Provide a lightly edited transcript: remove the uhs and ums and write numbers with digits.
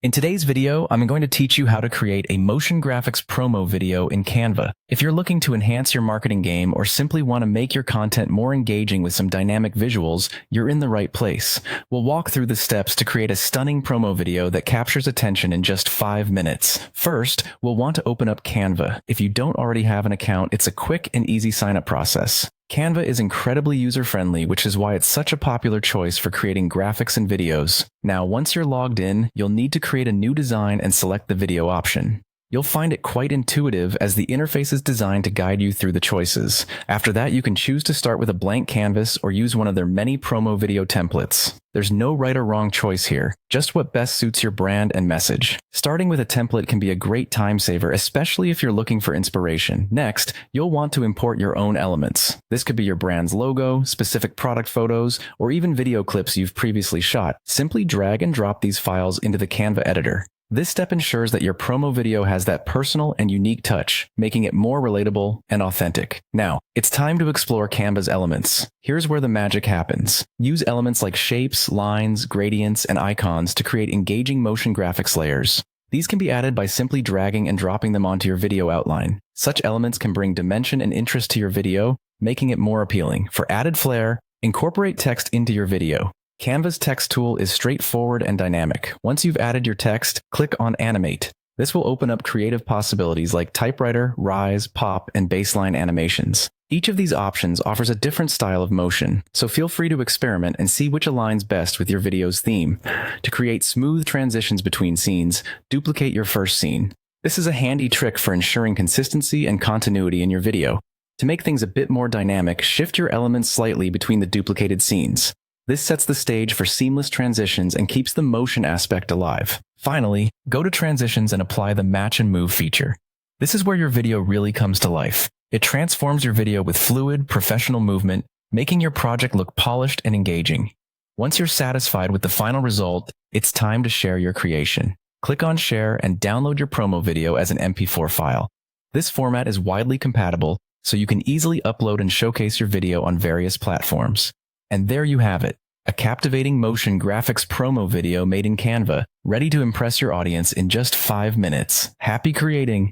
In today's video, I'm going to teach you how to create a motion graphics promo video in Canva. If you're looking to enhance your marketing game or simply want to make your content more engaging with some dynamic visuals, you're in the right place. We'll walk through the steps to create a stunning promo video that captures attention in just 5 minutes. First, we'll want to open up Canva. If you don't already have an account, it's a quick and easy sign-up process. Canva is incredibly user-friendly, which is why it's such a popular choice for creating graphics and videos. Now, once you're logged in, you'll need to create a new design and select the video option. You'll find it quite intuitive as the interface is designed to guide you through the choices. After that, you can choose to start with a blank canvas or use one of their many promo video templates. There's no right or wrong choice here, just what best suits your brand and message. Starting with a template can be a great time saver, especially if you're looking for inspiration. Next, you'll want to import your own elements. This could be your brand's logo, specific product photos, or even video clips you've previously shot. Simply drag and drop these files into the Canva editor. This step ensures that your promo video has that personal and unique touch, making it more relatable and authentic. Now, it's time to explore Canva's elements. Here's where the magic happens. Use elements like shapes, lines, gradients, and icons to create engaging motion graphics layers. These can be added by simply dragging and dropping them onto your video outline. Such elements can bring dimension and interest to your video, making it more appealing. For added flair, incorporate text into your video. Canva's text tool is straightforward and dynamic. Once you've added your text, click on Animate. This will open up creative possibilities like typewriter, rise, pop, and baseline animations. Each of these options offers a different style of motion, so feel free to experiment and see which aligns best with your video's theme. To create smooth transitions between scenes, duplicate your first scene. This is a handy trick for ensuring consistency and continuity in your video. To make things a bit more dynamic, shift your elements slightly between the duplicated scenes. This sets the stage for seamless transitions and keeps the motion aspect alive. Finally, go to Transitions and apply the Match and Move feature. This is where your video really comes to life. It transforms your video with fluid, professional movement, making your project look polished and engaging. Once you're satisfied with the final result, it's time to share your creation. Click on Share and download your promo video as an MP4 file. This format is widely compatible, so you can easily upload and showcase your video on various platforms. And there you have it, a captivating motion graphics promo video made in Canva, ready to impress your audience in just 5 minutes. Happy creating!